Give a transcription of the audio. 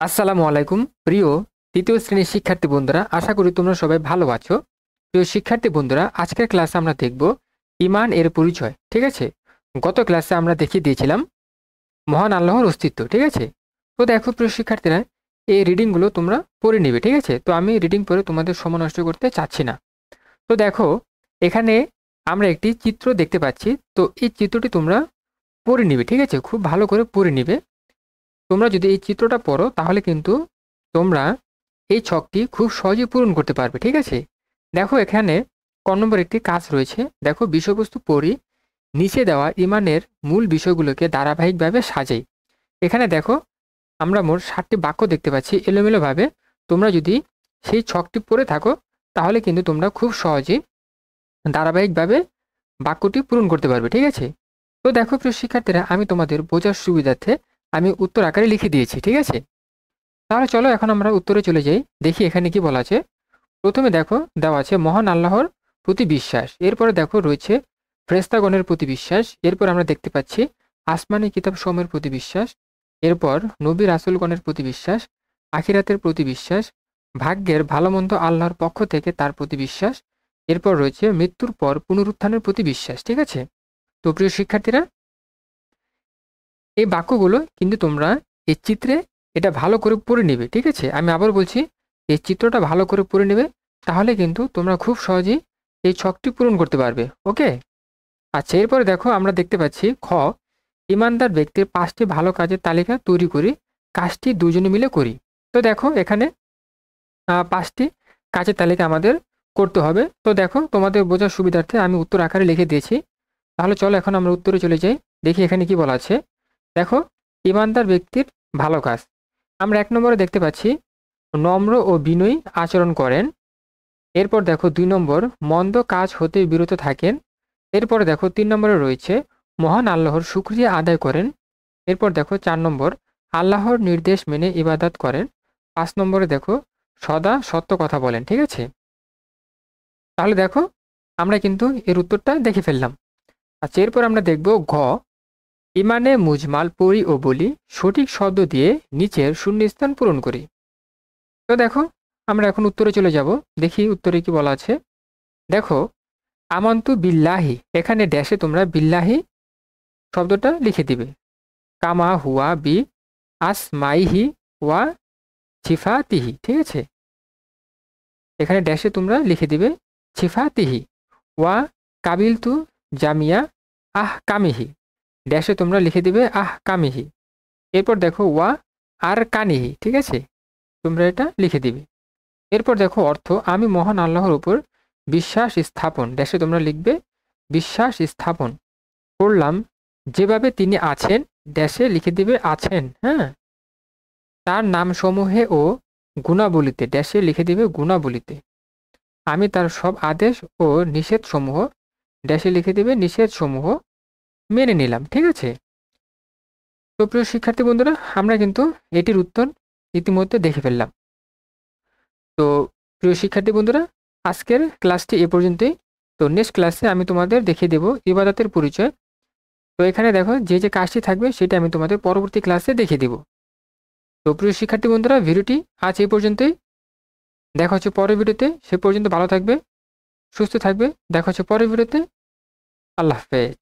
আসসালামু আলাইকুম প্রিয় তৃতীয় শ্রেণীর শিক্ষার্থী বন্ধুরা, আশা করি তোমরা সবাই ভালো আছো। প্রিয় শিক্ষার্থী বন্ধুরা, আজকের ক্লাসে আমরা দেখব ঈমান এর পরিচয়। ঠিক আছে, গত ক্লাসে আমরা দেখিয়ে দিয়েছিলাম মহান আল্লাহর অস্তিত্ব। ঠিক আছে, তো দেখো প্রিয় শিক্ষার্থীরা, এই রিডিংগুলো তোমরা পড়ে নিবে। ঠিক আছে, তো আমি রিডিং পড়ে তোমাদের সময় নষ্ট করতে চাচ্ছি না। তো দেখো, এখানে আমরা একটি চিত্র দেখতে পাচ্ছি। তো এই চিত্রটি তোমরা পড়ে নিবে। ঠিক আছে, খুব ভালো করে পড়ে নিবে। তোমরা যদি এই চিত্রটা পড়ো তাহলে কিন্তু তোমরা এই ছকটি খুব সহজেই পূরণ করতে পারবে। ঠিক আছে, দেখো এখানে ক নম্বর একটি কাজ রয়েছে। দেখো, বিষয়বস্তু পড়ি, নিচে দেওয়া ঈমানের মূল বিষয়গুলোকে ধারাবাহিকভাবে সাজাই। এখানে দেখো, আমরা মোট 7টি বাক্য দেখতে পাচ্ছি এলোমেলোভাবে। তোমরা যদি সেই ছকটি পড়ে থাকো তাহলে কিন্তু তোমরা খুব সহজেই ধারাবাহিকভাবে বাক্যটি পূরণ করতে পারবে। ঠিক আছে, তো দেখো প্রিয় শিক্ষার্থীরা, আমি তোমাদের বোঝার সুবিধার্থে আমি উত্তর আকারে লিখে দিয়েছি। ঠিক আছে, তাহলে চলো এখন আমরা উত্তরে চলে যাই। দেখি এখানে কি বলা আছে। প্রথমে দেখো দেওয়া আছে মহান আল্লাহর প্রতি বিশ্বাস। এরপরে দেখো রয়েছে ফেরেশতাগণের প্রতি বিশ্বাস। এরপর আমরা দেখতে পাচ্ছি আসমানি কিতাব সমূহের প্রতি বিশ্বাস। এরপর নবী রাসূলগণের প্রতি বিশ্বাস, আখিরাতের প্রতি বিশ্বাস, ভাগ্যের ভালো মন্দ আল্লাহর পক্ষ থেকে তার প্রতি বিশ্বাস। এরপর রয়েছে মৃত্যুর পর পুনরুত্থানের প্রতি বিশ্বাস। ঠিক আছে, তো প্রিয় শিক্ষার্থীরা, এই বাক্যগুলো কিন্তু তোমরা এই চিত্রে এটা ভালো করে পড়ে নেবে। ঠিক আছে, আমি আবার বলছি, এই চিত্রটা ভালো করে পড়ে নেবে, তাহলে কিন্তু তোমরা খুব সহজেই এই ছকটি পূরণ করতে পারবে। ওকে, আচ্ছা, এরপরে দেখো আমরা দেখতে পাচ্ছি খ, ইমানদার ব্যক্তির 5টি ভালো কাজের তালিকা তৈরি করি, কাজটি দুজনে মিলে করি। তো দেখো এখানে 5টি কাজের তালিকা আমাদের করতে হবে। তো দেখো, তোমাদের বোঝার সুবিধার্থে আমি উত্তর আকারে লিখে দিয়েছি। তাহলে চলো এখন আমরা উত্তরে চলে যাই। দেখি এখানে কি বলা আছে। দেখো, ইমানদার ব্যক্তির ভালো কাজ, আমরা 1 নম্বরে দেখতে পাচ্ছি নম্র ও বিনয়ী আচরণ করেন। এরপর দেখো 2 নম্বর, মন্দ কাজ হতে বিরত থাকেন। এরপর দেখো 3 নম্বরে রয়েছে মহান আল্লাহর শুকরিয়া আদায় করেন। এরপর দেখো 4 নম্বর, আল্লাহর নির্দেশ মেনে ইবাদত করেন। 5 নম্বরে দেখো সদা সত্য কথা বলেন। ঠিক আছে, তাহলে দেখো আমরা কিন্তু এর উত্তরটা দেখে ফেললাম। আচ্ছা, এরপর আমরা দেখব ঘ, ইমানে মুজমাল পড়ি ও বলি, সঠিক শব্দ দিয়ে নিচের শূন্যস্থান পূরণ করি। তো দেখো, আমরা এখন উত্তরে চলে যাব। দেখি উত্তরে কি বলা আছে। দেখো, আমান্তু বিল্লাহি, এখানে ড্যাশে তোমরা বিল্লাহি শব্দটা লিখে দিবে। কামা হুয়া বি আসমাইহি ওয়া সিফাতিহি। ঠিক আছে, এখানে ড্যাশে তোমরা লিখে দিবে সিফাতিহি ওয়া কাবিলতু জামিয়া আহ কামিহি, ড্যাশে তোমরা লিখে দিবে আহ কামিহি। এরপর দেখো ওয়া আর কানিহি। ঠিক আছে, তোমরা এটা লিখে দিবে। এরপর দেখো অর্থ, আমি মহান আল্লাহর উপর বিশ্বাস স্থাপন, ড্যাশে তোমরা লিখবে বিশ্বাস স্থাপন করলাম যেভাবে তিনি আছেন, ড্যাশে লিখে দিবে আছেন। হ্যাঁ, তার নামসমূহে ও গুণাবলিতে, ড্যাশে লিখে দিবে গুণাবলিতে। আমি তার সব আদেশ ও নিষেধসমূহ, ড্যাশে লিখে দিবে নিষেধসমূহ মেনে নিলাম। ঠিক আছে, তো প্রিয় শিক্ষার্থী বন্ধুরা, আমরা কিন্তু এটির উত্তর ইতিমধ্যে দেখে ফেললাম। তো প্রিয় শিক্ষার্থী বন্ধুরা, আজকের ক্লাসটি এ পর্যন্তই। তো নেক্সট ক্লাসে আমি তোমাদের দেখিয়ে দেব ইবাদতের পরিচয়। তো এখানে দেখো যে যে কাজটি থাকবে সেটা আমি তোমাদের পরবর্তী ক্লাসে দেখিয়ে দেব। তো প্রিয় শিক্ষার্থী বন্ধুরা, ভিডিওটি আজ এই পর্যন্তই। দেখা হচ্ছে পরের ভিডিওতে। সে পর্যন্ত ভালো থাকবে, সুস্থ থাকবে। দেখা হচ্ছে পরের ভিডিওতে। আল্লাহ হাফেজ।